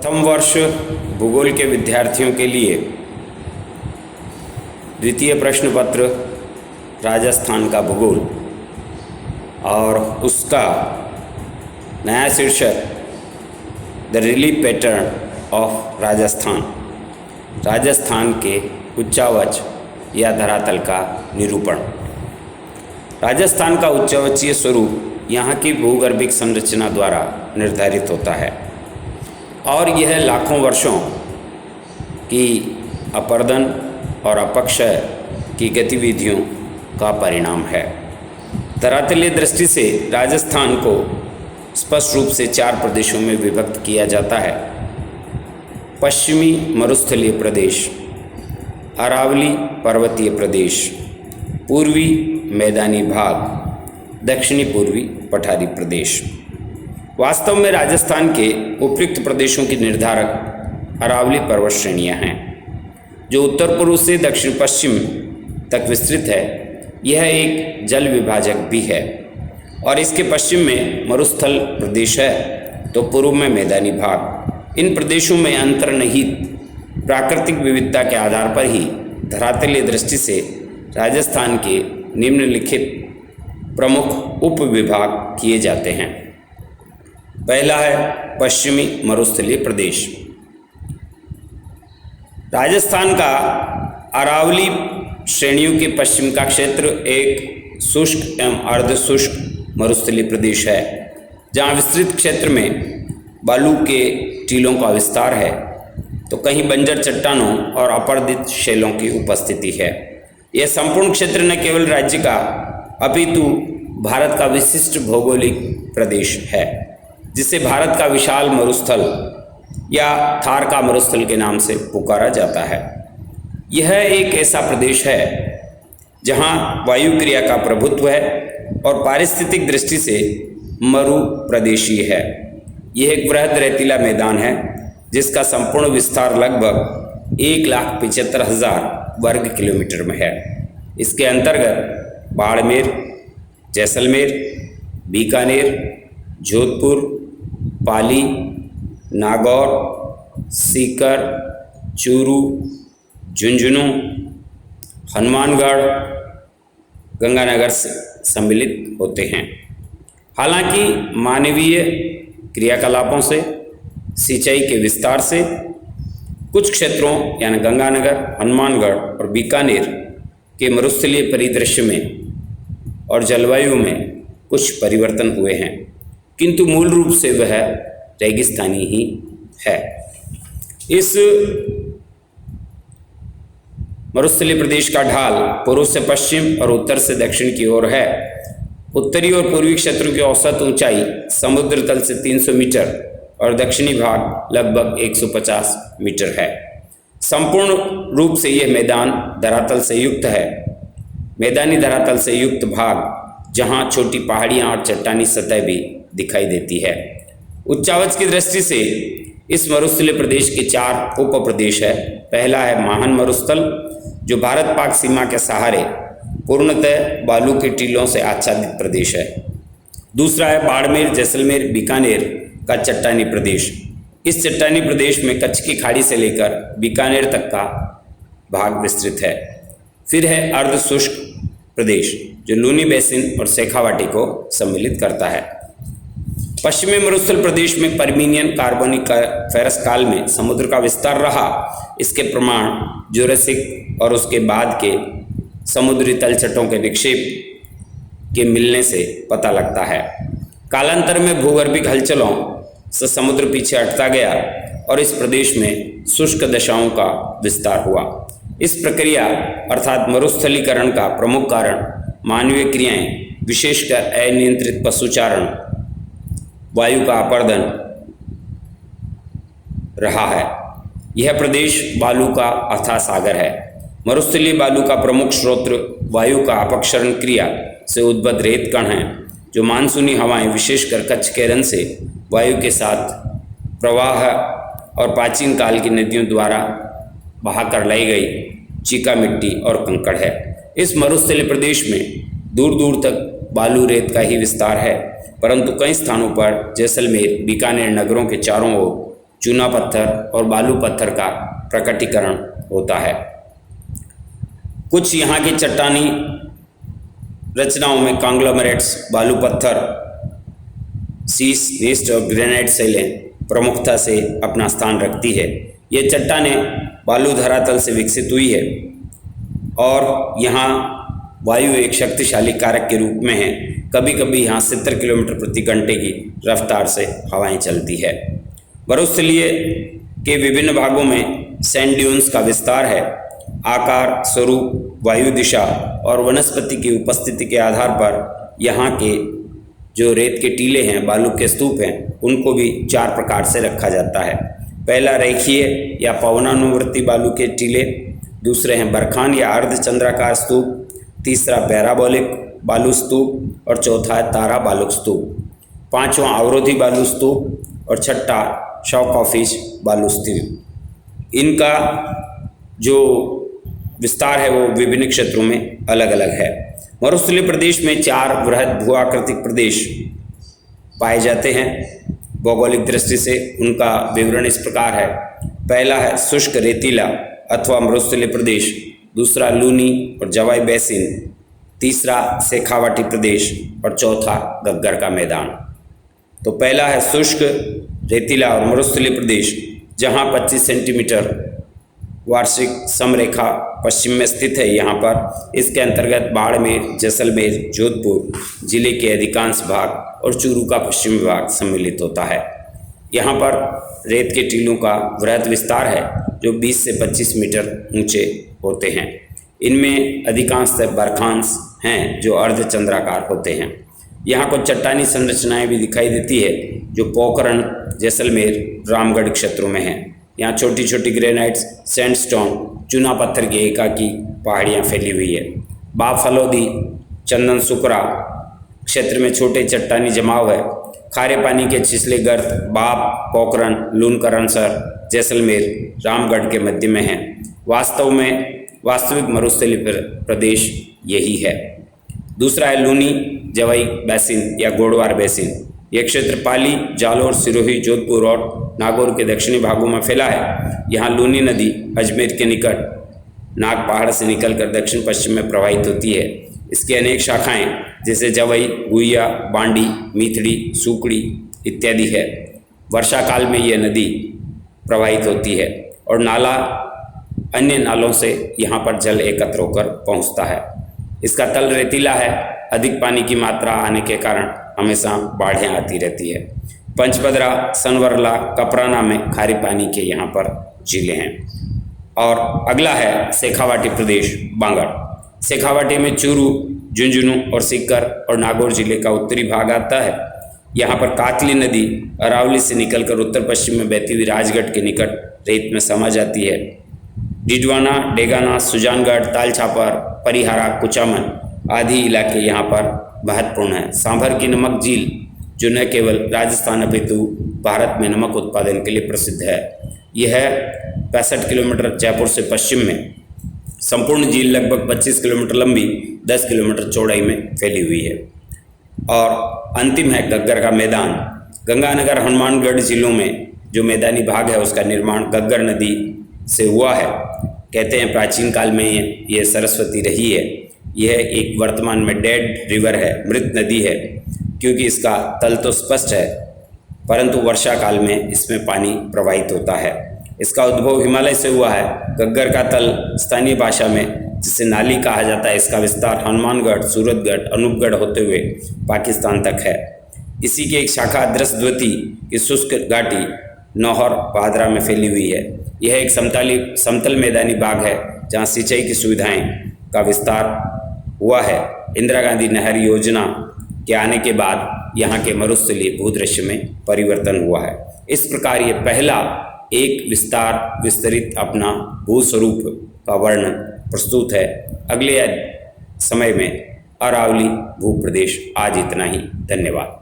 प्रथम वर्ष भूगोल के विद्यार्थियों के लिए द्वितीय प्रश्न पत्र राजस्थान का भूगोल और उसका नया शीर्षक the relief pattern of Rajasthan, Rajasthan के उच्चावच या धरातल का निरूपण। राजस्थान का उच्चावचीय स्वरूप यहाँ की भूगर्भिक संरचना द्वारा निर्धारित होता है और यह लाखों वर्षों की अपर्दन और अपक्षय की गतिविधियों का परिणाम है। धरातलीय दृष्टि से राजस्थान को स्पष्ट रूप से 4 प्रदेशों में विभक्त किया जाता है। पश्चिमी मरुस्थलीय प्रदेश, अरावली पर्वतीय प्रदेश, पूर्वी मैदानी भाग, दक्षिणी पूर्वी पठारी प्रदेश। वास्तव में राजस्थान के उपयुक्त प्रदेशों की निर्धारक अरावली पर्वत श्रेणियाँ हैं, जो उत्तर पूर्व से दक्षिण पश्चिम तक विस्तृत है। यह एक जल विभाजक भी है और इसके पश्चिम में मरुस्थल प्रदेश है तो पूर्व में मैदानी भाग। इन प्रदेशों में अंतर्निहित प्राकृतिक विविधता के आधार पर ही धरातलीय दृष्टि से राजस्थान के निम्नलिखित प्रमुख उपविभाग किए जाते हैं। पहला है पश्चिमी मरुस्थलीय प्रदेश। राजस्थान का अरावली श्रेणियों के पश्चिम का क्षेत्र एक शुष्क एवं अर्ध शुष्क मरुस्थलीय प्रदेश है, जहाँ विस्तृत क्षेत्र में बालू के टीलों का विस्तार है तो कहीं बंजर चट्टानों और अपर्दित शैलों की उपस्थिति है। यह संपूर्ण क्षेत्र न केवल राज्य का अपितु भारत का विशिष्ट भौगोलिक प्रदेश है, जिसे भारत का विशाल मरुस्थल या थार का मरुस्थल के नाम से पुकारा जाता है। यह एक ऐसा प्रदेश है जहां वायु क्रिया का प्रभुत्व है और पारिस्थितिक दृष्टि से मरु प्रदेशीय है। यह एक वृहद रेतीला मैदान है जिसका संपूर्ण विस्तार लगभग 1,75,000 वर्ग किलोमीटर में है। इसके अंतर्गत बाड़मेर, जैसलमेर, बीकानेर, जोधपुर, पाली, नागौर, सीकर, चूरू, झुंझुनू, हनुमानगढ़, गंगानगर से सम्मिलित होते हैं। हालांकि मानवीय क्रियाकलापों से, सिंचाई के विस्तार से कुछ क्षेत्रों यानी गंगानगर, हनुमानगढ़ और बीकानेर के मरुस्थलीय परिदृश्य में और जलवायु में कुछ परिवर्तन हुए हैं, किंतु मूल रूप से वह रेगिस्तानी ही है। इस मरुस्थलीय प्रदेश का ढाल पूर्व से पश्चिम और उत्तर से दक्षिण की ओर है। उत्तरी और पूर्वी क्षेत्रों की औसत ऊंचाई समुद्र तल से 300 मीटर और दक्षिणी भाग लगभग 150 मीटर है। संपूर्ण रूप से यह मैदान धरातल से युक्त है। मैदानी धरातल से युक्त भाग जहां छोटी पहाड़ियां और चट्टानी सतह भी दिखाई देती है। उच्चावच की दृष्टि से इस मरुस्थलीय प्रदेश के 4 उप प्रदेश है। पहला है माहन मरुस्थल, जो भारत पाक सीमा के सहारे पूर्णतः बालू के टीलों से आच्छादित प्रदेश है। दूसरा है बाड़मेर, जैसलमेर, बीकानेर का चट्टानी प्रदेश। इस चट्टानी प्रदेश में कच्छ की खाड़ी से लेकर बीकानेर तक का भाग विस्तृत है। फिर है अर्ध शुष्क प्रदेश, जो लूनी बेसिन और शेखावाटी को सम्मिलित करता है। पश्चिमी मरुस्थल प्रदेश में पर्मिनियन कार्बोनिफेरस काल में समुद्र का विस्तार रहा। इसके प्रमाण जुरासिक और उसके बाद के समुद्री तलछटों के निक्षेप के मिलने से पता लगता है। कालांतर में भूगर्भिक हलचलों से समुद्र पीछे हटता गया और इस प्रदेश में शुष्क दशाओं का विस्तार हुआ। इस प्रक्रिया अर्थात मरुस्थलीकरण का प्रमुख कारण मानवीय क्रियाएं, विशेषकर अनियंत्रित पशुचारण, वायु का अपर्दन रहा है। यह प्रदेश बालू का अथाह सागर है। मरुस्थलीय बालू का प्रमुख स्रोत वायु का अपक्षरण क्रिया से उद्भूत रेत कण हैं, जो मानसूनी हवाएं विशेषकर कच्छ के रन से वायु के साथ प्रवाह और प्राचीन काल की नदियों द्वारा बहाकर लाई गई चीका मिट्टी और कंकड़ है। इस मरुस्थलीय प्रदेश में दूर दूर तक बालू रेत का ही विस्तार है, परंतु कई स्थानों पर जैसलमेर, बीकानेर नगरों के चारों ओर चूना पत्थर और बालू पत्थर का प्रकटीकरण होता है। कुछ यहाँ की चट्टानी रचनाओं में कॉन्ग्लोमरेट्स, बालू पत्थर, सीस, नीस्ट और ग्रेनाइट शैलें प्रमुखता से अपना स्थान रखती है। ये चट्टानें बालू धरातल से विकसित हुई है और यहाँ वायु एक शक्तिशाली कारक के रूप में है। कभी कभी यहाँ 70 किलोमीटर प्रति घंटे की रफ्तार से हवाएं चलती है। मरुस्थलीय के विभिन्न भागों में सैंड ड्यून्स का विस्तार है। आकार, स्वरूप, वायु दिशा और वनस्पति की उपस्थिति के आधार पर यहाँ के जो रेत के टीले हैं, बालू के स्तूप हैं, उनको भी 4 प्रकार से रखा जाता है। पहला रेखीय या पवनानुवर्ती बालू के टीले, दूसरे हैं बरखान या अर्धचंद्राकार स्तूप, तीसरा पैराबोलिक बालू स्तूप और चौथा है तारा बालू स्तूप, पांचवा अवरोधी बालू स्तूप और छठा शॉक ऑफिस बालू स्तूप। इनका जो विस्तार है वो विभिन्न क्षेत्रों में अलग अलग है। मरुस्थलीय प्रदेश में 4 बृहद भूआकृतिक प्रदेश पाए जाते हैं। भौगोलिक दृष्टि से उनका विवरण इस प्रकार है। पहला है शुष्क रेतीला अथवा मरुस्थलीय प्रदेश, दूसरा लूनी और जवाई बेसिन, तीसरा शेखावाटी प्रदेश और चौथा गग्गर का मैदान। तो पहला है शुष्क रेतीला और मरुस्थलीय प्रदेश, जहाँ 25 सेंटीमीटर वार्षिक समरेखा पश्चिम में स्थित है। यहाँ पर इसके अंतर्गत बाड़मेर, जैसलमेर, जोधपुर जिले के अधिकांश भाग और चूरू का पश्चिमी भाग सम्मिलित होता है। यहाँ पर रेत के टीलों का वृहद विस्तार है जो 20 से 25 मीटर ऊंचे होते हैं। इनमें अधिकांशतः बरखांस हैं जो अर्धचंद्राकार होते हैं। यहाँ कुछ चट्टानी संरचनाएं भी दिखाई देती है जो पोखरण, जैसलमेर, रामगढ़ क्षेत्रों में हैं। यहाँ छोटी छोटी ग्रेनाइट्स, सैंडस्टोन, चूना पत्थर की एकाकी पहाड़ियाँ फैली हुई है। बाफलोदी, चंदन सुकरा क्षेत्र में छोटे चट्टानी जमाव है। खारे पानी के छिछले गर्त बाप, पोखरण, लूनकरणसर, जैसलमेर, रामगढ़ के मध्य में हैं। वास्तविक मरुस्थलीय प्रदेश यही है। दूसरा है लूनी जवाई बेसिन या गोडवार बेसिन। यह क्षेत्र पाली, जालोर, सिरोही, जोधपुर और नागौर के दक्षिणी भागों में फैला है। यहाँ लूनी नदी अजमेर के निकट नाग पहाड़ से निकलकर दक्षिण पश्चिम में प्रवाहित होती है। इसकी अनेक शाखाएं जैसे जवई, गुइया, बांडी, मीथड़ी, सुकड़ी इत्यादि है। वर्षा काल में यह नदी प्रवाहित होती है और नाला अन्य नालों से यहाँ पर जल एकत्र होकर पहुँचता है। इसका तल रेतीला है। अधिक पानी की मात्रा आने के कारण हमेशा बाढ़ें आती रहती है। पंचपदरा, सनवरला, कपराना में खारे पानी के यहाँ पर जिले हैं। और अगला है शेखावाटी प्रदेश, बांगड़। शेखावाटी में चूरू, झुंझुनू और सीकर और नागौर जिले का उत्तरी भाग आता है। यहाँ पर कातली नदी अरावली से निकलकर उत्तर पश्चिम में बहती हुई राजगढ़ के निकट रेत में समा जाती है। डिडवाना, डेगाना, सुजानगढ़, तालछापर, परिहारा, कुचामन आदि इलाके यहाँ पर महत्वपूर्ण है। सांभर की नमक झील जो न केवल राजस्थान अपितु भारत में नमक उत्पादन के लिए प्रसिद्ध है। यह 65 किलोमीटर जयपुर से पश्चिम में। संपूर्ण झील लगभग 25 किलोमीटर लंबी, 10 किलोमीटर चौड़ाई में फैली हुई है। और अंतिम है गग्गर का मैदान। गंगानगर, हनुमानगढ़ जिलों में जो मैदानी भाग है उसका निर्माण गग्गर नदी से हुआ है। कहते हैं प्राचीन काल में ये सरस्वती रही है। यह एक वर्तमान में डेड रिवर है, मृत नदी है, क्योंकि इसका तल तो स्पष्ट है परंतु वर्षा काल में इसमें पानी प्रवाहित होता है। इसका उद्भव हिमालय से हुआ है। गग्गर का तल स्थानीय भाषा में जिसे नाली कहा जाता है, इसका विस्तार हनुमानगढ़, सूरतगढ़, अनूपगढ़ होते हुए पाकिस्तान तक है। इसी की एक शाखा द्रसद्वती की शुष्क घाटी नौहर भादरा में फैली हुई है। यह एक समतल मैदानी भाग है जहाँ सिंचाई की सुविधाएं का विस्तार हुआ है। इंदिरा गांधी नहर योजना के आने के बाद यहाँ के मरुस्थलीय भूदृश्य में परिवर्तन हुआ है। इस प्रकार ये पहला एक विस्तरित अपना भूस्वरूप का वर्णन प्रस्तुत है। अगले समय में अरावली भूप्रदेश। आज इतना ही। धन्यवाद।